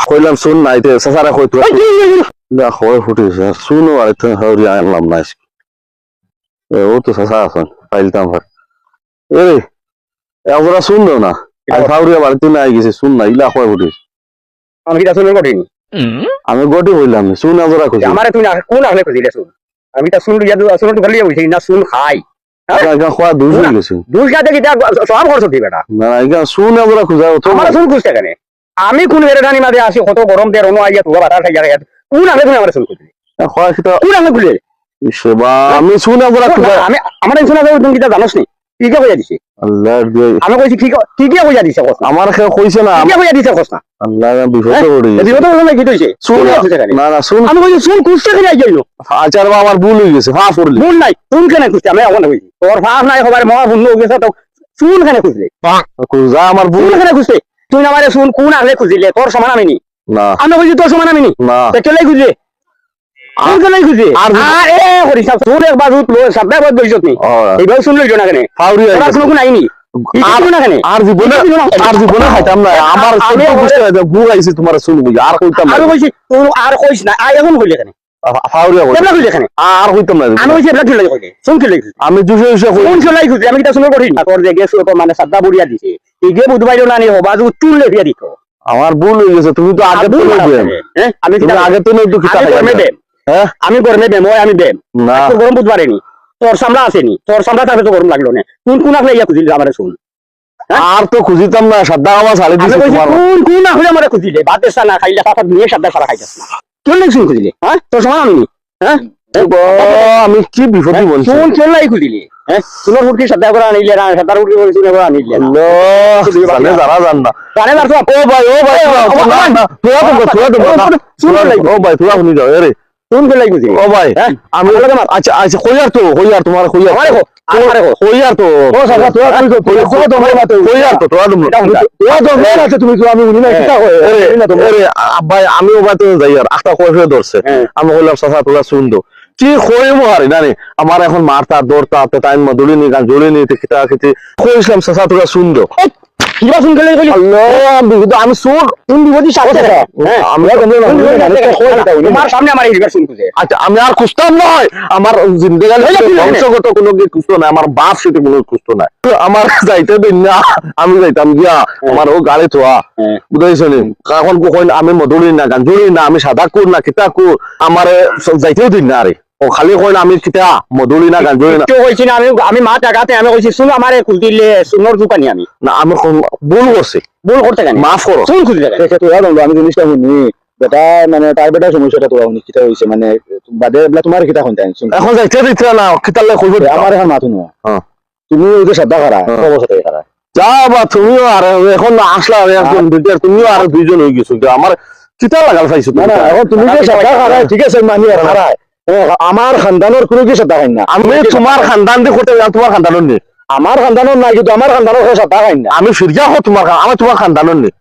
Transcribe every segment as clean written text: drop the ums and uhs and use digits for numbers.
কইলাম শুন নাই চাচারা কই তুই হয় ফুটেছে শুনো আর হাওড়ি আনলাম না ও তো চাচা আছেন পাইলতাম ভাই এ একজোড়া শুন দাও না হাওড়িয়া বাড়িতে না গেছে শুন না ইলা হয় ফুটেছে আমি কি শুনে কঠিন আমি গটি হইলাম শুন একজোড়া খুঁজি আমার তুমি কোন আসলে খুঁজিলে শুন আমি তা শুন শুন তো খালি হইছি না শুন খাই খোয়া দুষ হয়ে গেছে দুষ গাতে কি সব খরচ দিবে না না এখানে শুন একজোড়া খুঁজা আমার শুন খুঁজতে কেন আমি কোন বেড়ানি মাঝে আসি কত গরম দিয়ে রনো আইয়া তুয়া বাতাস খাইয়া খাইয়া কোন আসলে তুমি আমার শুন খুঁজলি খোয়া সেটা কোন আসলে খুঁজলে সেবা আমি শুন একজোড়া খুঁজা আমি আমার শুনা যাবে তুমি কিটা জানোস নি ঠিকই কইয়া দিছি আল্লাহ দিয়ে আমি কইছি ঠিকই কইয়া দিছে কথা আমার কেউ কইছে না ঠিকই কইয়া দিছে কথা আল্লাহ বিপদে পড়ে গেছে বিপদ হলো কি হইছে শুন না না শুন আমি কইছি শুন খুঁজতে কেন আইলো আচার আমার ভুল হয়ে গেছে হ্যাঁ পড়লি ভুল নাই শুন কেন খুঁজতে আমি এখন কইছি তোর ফাঁস নাই হবার মহা ভুল হয়ে গেছে তো শুন কেন খুঁজলে খুঁজা আমার ভুল শুন কেন খুঁজতে তুই আমারে শুন কোন আসলে খুঁজিলে তোর সমান আমি নি না আমি কইছি তোর সমান আমি নি না চলে খুঁজলে কোন কেন খুঁজে আর এ হরি সাহেব শুন একবার রুট লো সবাই বল দইছত নি এইবার শুন লইছো না কেন ফাউরি তোরা কোনো আইনি আর জীবনে খাইতাম না আমার বুঝতে ভুল আইছে তোমার শুনবো আর কইতাম না আমি কইছি তুই আর কইস না আই এখন কইলে কেন ফাউরিয়া কেমন কইলে কেন আর কইতাম না আমি কইছি এবলা কি কইলে শুন কি লাগি আমি দুশো কোন চলাই খুঁজে আমি কিটা শুনে করি না তোর যে গেছ তো মানে সাদা বুড়িয়া দিছে ইগে বুধবাইলো না নি হবা যে চুল লেফিয়া দিত আমার ভুল হয়ে গেছে তুমি তো আগে তো হ্যাঁ আমি আগে তো একটু খিতা হ্যাঁ আমি গরমে বেম আমি বেম না গরম বুঝবারে নি তোর সামলা আছে নি তোর সামলা থাকলে তো গরম লাগলো না কোন আসলে ইয়া খুঁজিল আমারে শুন আর তো খুঁজিতাম না সাদা আমার ছাড়ে দিছে তোমার কোন আসলে আমারে খুঁজিলে বাদ দেছ না খাইলা কথা নিয়ে সাদা সারা খাইতাছ না কোন লাগি শুন খুঁজিলে হ্যাঁ তোর সমান আমি নি হ্যাঁ আমি কি বিপদে বলছি কোন চলাই খুঁজিলে হ্যাঁ সুন্দর ফুটকি সাদা করে আনিলে না সাদা ফুটকি করে শুনে করে আনিলে জানে যারা জান না জানে না ও ভাই তোরা ও ভাই তোরা শুনি যাও রে কোন কে লাগি ও ভাই আমি আচ্ছা আচ্ছা কইয়ার তো কইয়ার তোমার কইয়ার কইয়ার তো ও সাদা তোরা কই তো কইয়ার তো কইয়ার তো তোরা তোরা আছে তুমি তো আমি উনি না কিটা কই আরে ভাই আমি ও ভাই তো যাই আর একটা কইছে ধরছে আমি কইলাম সাদা তোরা শুনতো কি কই মহারি জানি আমার এখন মারতা দৌড়তা টাইম মদুলি নি গান জুড়ি নি কিটা কিতে কইছিলাম সাদা তোরা শুনতো কিবা শুন গেলে কইলি আল্লাহ বিপদ আমি শুন কোন বিপদই সাথে হ্যাঁ আমি তোমার সামনে আমার রিভার শুন খুঁজে আচ্ছা আমি আর খুঁজতাম নয় আমার জিন্দেগানি বংশগত কোনো কি খুঁজতো না আমার বাপ সেটা কোনো খুঁজতো না আমার যাইতে দিন না আমি যাইতাম গিয়া আমার ও গাড়ি থোয়া বুঝাইছো নি এখন কখন আমি মধুরি না গাঞ্জুরি না আমি সাদা কুর না কিতা কুর আমার যাইতেও দিন না আরে ও খালি কইন আমি কিতা মধুরি না গাঞ্জুরি না কেউ কইছি না আমি মা টাকাতে আমি কইছি শুন আমারে খুঁজিলে সুন্দর দোকানি আমি না আমি ভুল করছি ভুল করতে কেন মাফ করো শুন খুঁজলে তোরা আমি জিনিসটা শুনি বেটা মানে তার বেটা সমস্যাটা তোরা শুনি কিতা হইছে মানে বাদে তোমার কিতা শুনতে এখন যাইতে দিতে না কিতালে কইব আমার এখন মাথু না তুমি ওই যে সাদা খারা অবস্থা খারা যা বা তুমিও আর এখন আসলা একজন দুইটা তুমিও আর দুইজন হয়ে গেছো আমার কিতা লাগাল পাইছো না এখন তুমি যে সাদা খারা ঠিক আছে মানি আর খারা আমার খানদানের কোনো কি সাদা খাই না আমি তোমার খানদান দিয়ে করতে তোমার খানদানের নেই আমার খানদানের নাই কিন্তু আমার খানদানের সাদা খাই না আমি ফিরজা হো তোমার আমি তোমার খানদানের নেই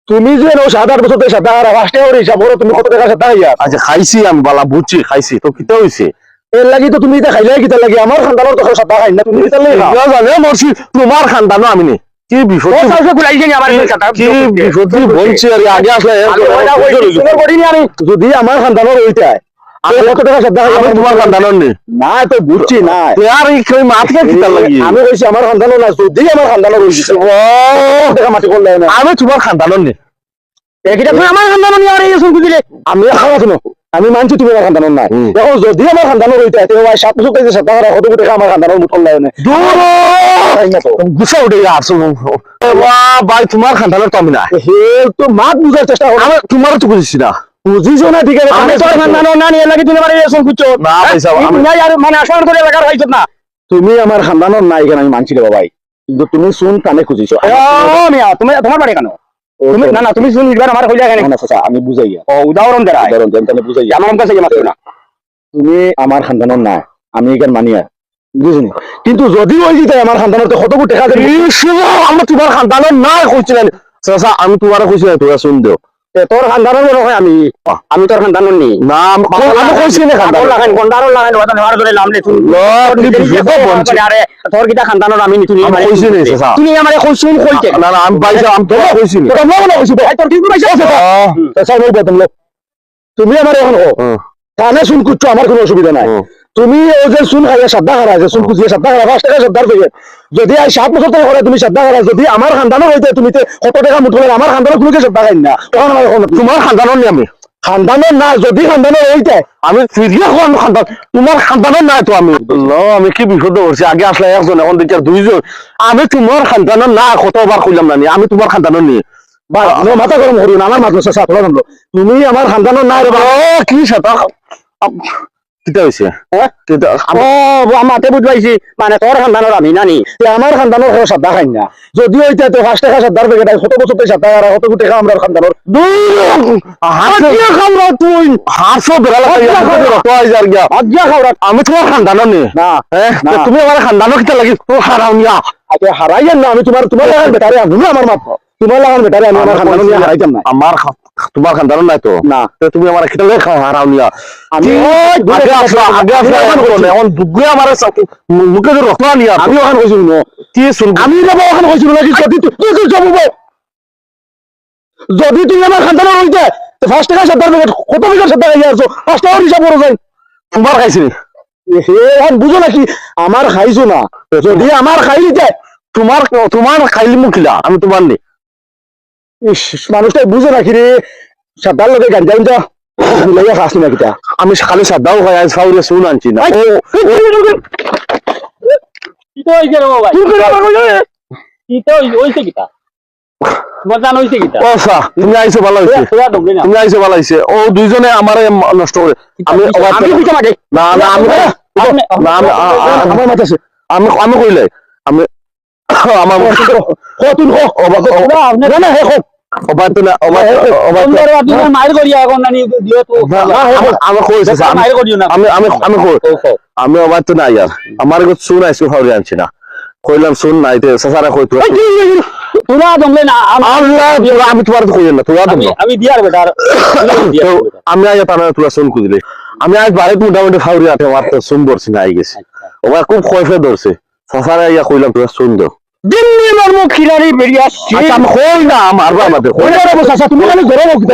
তুমি যে 7-8 বছর সাদা খারা ফার্স্টে ওর হিসাব বড় তুমি কত টাকা সাদা খাইয়া আচ্ছা খাইছি আমি বালা বুঝছি খাইছি তো কিতা হইছে এর লাগি তো তুমি এটা খাইলে কিতা লাগি আমার খানদানের তো সাদা খাই না তুমি কিতা লাগি জানে মরছি তোমার খানদানও আমি নেই কি বিপদ কি বিপদ বলছি আর আগে আসলে যদি আমার খানদানের ওইটাই তোমার খানদানের নেই না তো বুঝছি না আর মাথা কিতা লাগি আমি কইছি আমার খানদানের না যদি আমার খানদানের হইছে মাটি করলে না আমি তোমার খানদানের নেই আমার খানদান নিয়ে আর এই শুন খুঁজিলে আমি খাওয়া শুনো আমি মানছি তুমি আমার খানদানের নাই এখন যদি আমার খানদানের হইতাই তো 7 বছর থেকে সাদা খারা কত টাকা আমার খানদানের মুঠল নাই না গুছা উঠে আসো ভাই তোমার খানদানের তো আমি না হে তো মাত বুঝার চেষ্টা করো আমি তোমার তো বুঝছি না বুঝিছো না ঠিক আছে আমি তোর খানদানের না নিয়ে লাগি তুমি আমার এই শুন খুঁজছো না পয়সা আমি না আর মানে আসন করে লাগার হইছত না তুমি আমার খানদানের নাই কেন আমি মানছি রে ভাই কিন্তু তুমি শুন কানে খুঁজিছো ও মিয়া তুমি তোমার বাড়ি কেন তুমি না না তুমি শুন নিবার আমার কইলা কেন না চাচা আমি বুঝাইয়া ও উদাহরণ দেরা উদাহরণ দেন তাহলে বুঝাইয়া আমার কাছে মাত্র না তুমি আমার খানদানের না আমি এখান মানিয়া বুঝিনি কিন্তু যদি ওই যে আমার খানদানের তো কত টাকা দেবে আমরা তোমার খানদানের না কইছিলেন চাচা আমি তোমার কইছি না তোরা শুন দিও তোর খানদানোর মনে হয় আমি তোর খানদানোর নি না আমি কইছি না খানদান লাগান গন্ডারও লাগান ওটা নেওয়ার ধরে নাম লে তুই আরে তোর কিটা খানদানোর আমি নি তুমি আমি কইছি না চাচা তুমি আমারে কইছুন কইতে না না আমি পাইছি আমি তো কইছি না তোরা মনে কইছি ভাই তোর কি কইছিস চাচা মই বেতন লো তুমি আমার এখন কানে শুন কুচ্ছ আমার কোনো অসুবিধা নাই তুমি ও যে শুন খাইয়া শ্রদ্ধা করা যে শুন কুচিয়ে শ্রদ্ধা করা 5 টাকা শ্রদ্ধার পেয়ে যদি আই 7 বছর থেকে করে তুমি শ্রদ্ধা করা যদি আমার খানদানো হইতে তুমি কত টাকা মুঠলে আমার খানদানো কোনো শ্রদ্ধা খাই না তখন আমার এখন তোমার খানদানর নি আমি খানদানের না যদি খানদানের হইতে আমি ফিরিয়া কোন খানদান তোমার খানদানর নাই তো আমি আমি কি বিপদ করছি আগে আসলে একজন এখন দেখি দুইজন আমি তোমার খানদানর না কতবার কইলাম না আমি তোমার খানদানর নি ভাই মাথা গরম করিও না আমার মাত্র চাচা তোরা জানলো তুমি আমার খানদানের নাই রে ভাই কি সাথে কিটা হইছে হ্যাঁ মাতে বুঝবাইছি মানে তোর খানদানোর আমি নানি আমার খানদানের কোনো শ্রদ্ধা খাই না যদি হইতে তো 5 টাকা শ্রদ্ধার পেয়ে কত বছর থেকে শ্রদ্ধা করা কত টাকা আমরা খানদানোর তুই হারছো বেড়ালা আজ্ঞা খাওয়া আমি তোমার খানদানর নি না তুমি আমার খানদানর কিটা লাগি তো হারাও নিয়া আচ্ছা হারাইয়েন না আমি তোমার লাগান বেটারে আমি না আমার মাত্র তোমার লাগান বেটারে আমি আমার খানদানোর নিয়ে হারাইতাম না আমার তোমার খানদানর নাই তো না তুমি আমার কিটা লাগি হারাও নিয়া আমি আগে আসলে এখন দুগুয়ে আমার মুখে যে রক্ত নিয়া আমি ওখানে কইছি না কি শুন আমি যাব ওখানে কইছি না যদি তুই যাব যদি তুই আমার খানদানোর হইতে 5 টাকা শ্রদ্ধার পেয়ে কত টাকা শ্রদ্ধা খাইয়া আছো 5 টাকা হিসাব করে যাই তোমার খাইছি এখন বুঝো নাকি আমার খাইছো না যদি আমার খাই দিতে তোমার তোমার খাইলি মুখিলা আমি তোমার নি মানুষটা বুঝে নাকি রে শ্রদ্ধার লোকে গান যাই যা মিলাইয়া খাস না কিটা আমি খালি সাদাও খাই আজ ফাউরে শুন আনছি না কিতো হইছে রে ভাই কিতো হইছে কিটা মজান হইছে কিটা ওসা তুমি আইছো ভালো হইছে পুরা ডবলি না তুমি আইছো ভালো হইছে ও দুইজনে আমারে নষ্ট করে আমি পিছে মাগে না না আমি না আমার মাথা আছে আমি আমি কইলে আমি আমার কতুন হো না না হে হো অবাত না অবাত তোমরা আপনি মাইর করিয়া এখন নানি দিও তো আমি কইছে মাইর করিও না আমি আমি আমি আমি অবাত না ইয়ার আমার গো শুন আইছো ফাউরে আনছি না কইলাম শুন না এতে সাসারা কই তো তোরা দমলে না আল্লাহ আমি তোমার কই না তোরা দম আমি দিয়ার বেটার আমি আজ তারা তোরা শুন কুদিলে আমি আজ বাড়িতে মোটামুটি ফাউরি আটে আমার তো শুন বলছি না আই গেছে ওরা খুব কয়ফে ধরছে সাসারা ইয়া কইলাম তোরা শুন দাও দিল্লি মর্ম খিলাড়ি বেরিয়ে আসছে আচ্ছা আমি কই না মারবা আমাদের কই না রে চাচা তুমি খালি জোরে বকতে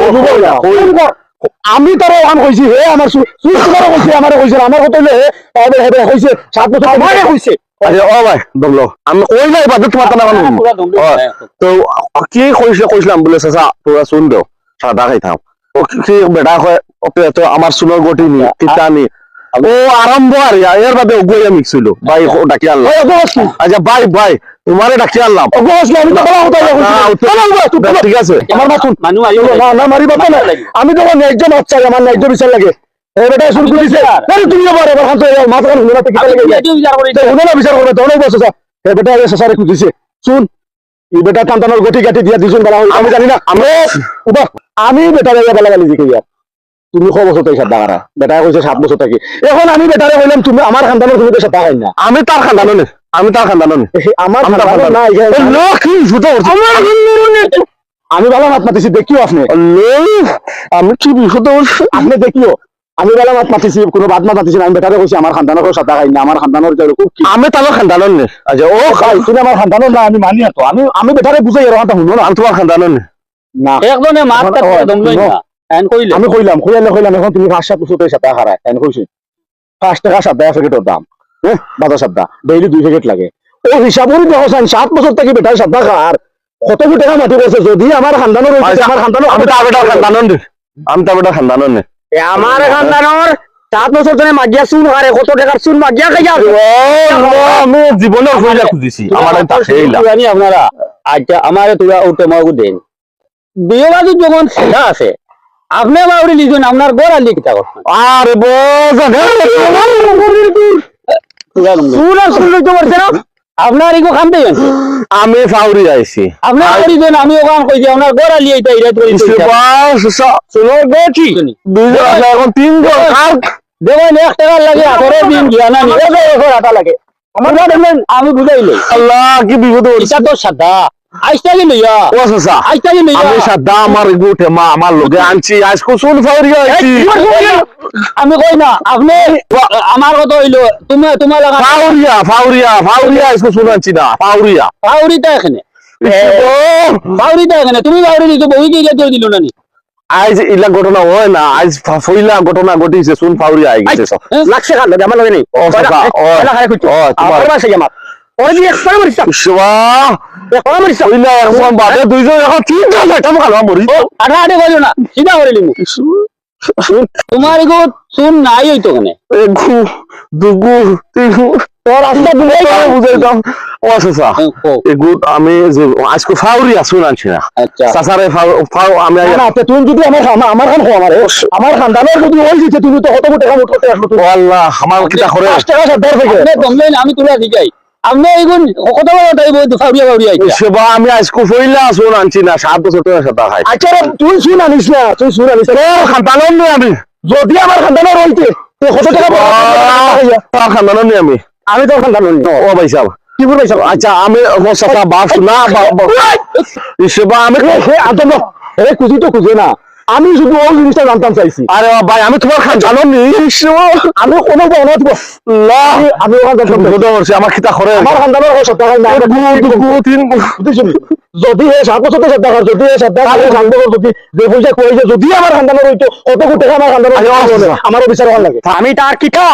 আমি তার ওখান কইছি হে আমার সুই তোমার কইছি আমার কইছে আমার কত হে তাহলে হে কইছে 7 বছর আমারে কইছে আরে ও ভাই দমলো আমি কই না বাদ তোমার তা না তো কি কইছিলাম বলে চাচা তোরা শুন দাও সাদা খাইতাম ও কি বেটা হয় ওকে তো আমার সুনোর গটি নি কিতানি ও আরম্ভ আর এর বাদে ওগুয়া মিক্স হইলো ভাই ডাকি আল্লাহ আচ্ছা ভাই ভাই তোমারে ডাকি আল্লাহ আমি তো বলা হতো ঠিক আছে আমার মাথুন মানু না না মারিবা না আমি তো ন্যায্য বাচ্চা আমার ন্যায্য বিচার লাগে এ বেটা শুরু করেছে আরে তুমি আবার এবার হাতে মাথা কান হুনা থেকে লাগে বিচার করে হুনা বিচার করবে তো অনেক বছর এ বেটা এসে সারে কুদিছে শুন এই বেটা কান্তানোর গটি গাটি দিয়া দিছুন বলা আমি জানি না আমি বেটারে বলা গালি দিকে ইয়ার তুমি ক বছর থেকে সাদা করা বেটা কইছে 7 বছর থেকে এখন আমি বেটারে কইলাম তুমি আমার খানদানের তুমি তো সাদা খাই না আমি তার খানদানো নে আমি তার খানদানো নে আমার খানদান না লো কি জুতো আমার আমি ভালো মাত মাতিছি দেখিও আপনি আমি কি বিপদ আপনি দেখিও আমি ভালো মাত মাতিছি কোনো বাদ মাত মাতিছি আমি বেটারে কইছি আমার খানদানের সাদা খাই না আমার খানদানের খুব আমি তার খানদানো নে আচ্ছা ও খাই তুমি আমার খানদানের না আমি মানি তো আমি বেটারে বুঝাই এর কথা শুনো না আমি তোমার খানদানো নে না একজনে মারতে দমলই না এন কইলে আমি কইলাম এখন তুমি 5-7 বছর থেকে সাদা খারায় এন কইছি 5 টাকা সাদা প্যাকেটের দাম হ্যাঁ বাজার সাদা ডেইলি 2 প্যাকেট লাগে ও হিসাবই দেখো 7 বছর থেকে বেটার সাদা খার কত টাকা মাটি বসে যদি আমার খানদানের আমার খানদানের আমি তার বেটার খানদানো নে আমি তার বেটার খানদানো নে আমার খানদানোর 7 বছর ধরে মাগিয়া চুন হারে কত টাকার চুন মাগিয়া খাইয়া আমি জীবনের কইলা খুঁজিছি আমার তা খেইলা জানি আপনারা আচ্ছা আমারে তোরা উঠে মাগু দেন বিয়েবাদী যখন সেটা আছে আপনি মাউরি লিখুন আপনার গোড়া লিখতে করছেন আরে বোঝা পুরা শুনলে তো করছে না আপনার ইগো খামতে গেছে আমি ফাউরি আইছি আপনার করি দেন আমি ওখান কই যে আপনার গোড়া লিয়ে এটা ইরাত করি চলো গেছি দুইজন আছে এখন তিনজন আর দেখুন 1 টাকা লাগে 18 দিন গিয়া না নিয়ে 1 টাকা লাগে আমার দেখলেন আমি বুঝাইলে আল্লাহ কি বিপদ এটা তো সাদা আইসটাকে লইয়া ও চাচা আইসটাকে লইয়া আমি সাদা আমার গুটে মা আমার লগে আনছি আজকে শুন ফাউরিয়া আইছি আমি কই না আপনি আমার কথা হইলো তুমি তোমার লাগা ফাউরিয়া ফাউরিয়া ফাউরিয়া আজকে শুন আনছি না ফাউরিয়া বাউরিটা এখানে বাউরিটা এখানে তুমি বাউরি দিছো বই গিয়ে দিয়ে দিল না নি আজ ইলা ঘটনা হয় না আজ ফইলা ঘটনা ঘটিছে শুন ফাউরিয়া আই গেছে সব লাগছে কাল আমার লাগে নেই ও চাচা ও আমার তোমার বাসা আমার ওরে দিয়ে একবার মরিস শিবা একবার মরিস ফইলা এখন বাদে দুইজন এখন কি জানা কেমন খালো মরি আড়া আড়ে বলো না সিধা করে লিমু তোমার এগো শুন নাই হইতো কেন এগু দুগু তিগু তোর রাস্তা দিলে বুঝাই দাও ও চাচা এগু আমি যে আজকে ফাউরিয়া শুন আনছি না আচ্ছা চাচারে ফাউ আমি না তে তুমি যদি আমার খান হো আমার খানদানের যদি ওই দিতে তুমি তো কত টাকা মুঠ করতে আসলো তুমি আল্লাহ আমার কিটা করে 5 টাকা সর্দার থেকে আপনি দমলেন আমি তুলে দিই আপনি এগুন কত বড় তাই ফাউরিয়া ফাউরিয়া আইছা সেবা আমি আজকে ফইলা শুন আনছি না 7 বছর ধরে সাদা খাই আচ্ছা রে, তুই শুন আনিস না তুই শুন আনিস না খানদানন নি আমি যদি আমার খানদানের হইতে তো কত টাকা আমার খানদানন নি আমি তো খানদান ও ভাই সাহেব কি করবে সব আচ্ছা আমি ও চাচা বাপ না সেবা আমি আদম এ কুজি তো খুঁজে না আমি শুধু ওই জিনিসটা জানতাম চাইছি আরে ভাই আমি তোমার খানদানন নি আমি কোনো বনা দিব আমি ওখান থেকে আমার কিটা করে আমার খানদানের সব টাকা নাই যদি হে 7 বছর সব টাকা যদি হে 7 টাকা খানদান যদি যে পয়সা কই যে যদি আমার খানদানের হইতো কত কোটি টাকা আমার খানদানের আমারও বিচার ভালো লাগে আমি তার কিটা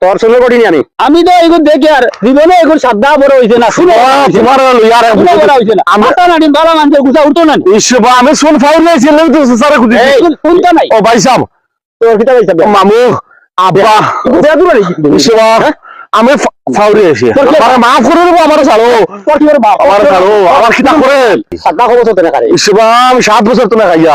তোর সঙ্গে করিনি আমি তো এগুন দেখি আর জীবনে এগুন সাদা বড় হইছে না শুনো তোমার ইয়ার শুনো বড় হইছে না আমার তো নানি বাবা মানুষের গুছা উঠতো না সেবা আমি শুন ফাউরিয়া ছিলাম তো চাচারে খুঁজি শুনতো নাই ও ভাই সাহেব তোর কিটা পয়সা মামু আব্বা সেবা আমি ফাউরিয়া এসে আমার মাফ করে দেবো আমার ছাড়ো তোর কি বাপ আমার ছাড়ো আমার কিটা করে সাদা খবর তো না করে সেবা আমি 7 বছর তো না খাইয়া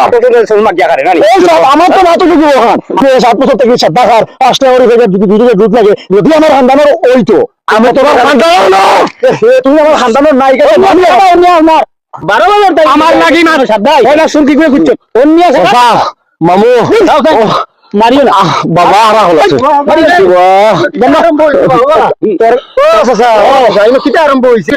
এই সব আমার তো মাথা কিছু ওখান আমি 7 বছর থেকে সাদা খার 5 টাকা করে যদি দুধে দুধ লাগে যদি আমার খানদানের ওইতো আমি তোমার খানদানন না তুমি আমার খানদানের নাই কেন আমি আমার 12 বছর তাই আমার লাগি না সাদা এই না শুন কি করে বুঝছো অন্য আছে বাবা মামু মারিও না বাবা আরা হলো আরম্ভ হয়েছে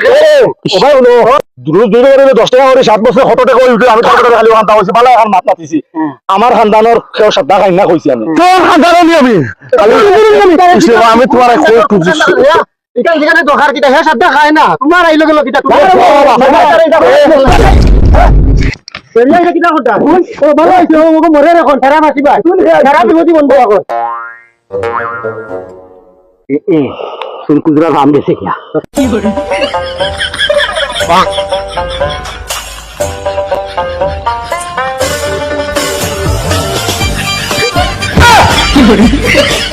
দূরে 10 টাকা করে 7 বছর 7 টাকা উঠে আমি টাকা খালি ওখান হয়েছে ভালো এখন মাত মাতিছি আমার খানদানের কেউ সাদা খাই না কইছি আমি তোর খানদানন আমি আমি তোমার এখানে যেখানে দরকার কিটা হে সাদা খায় না তোমার আইলো গেল কিটা কিটা কথা ও ভালো হইছে ও মরে রাখুন সারা মাসিবা সারা বিভূতি বন্ধ রাখুন सुन कुजरा राम जैसे क्या কি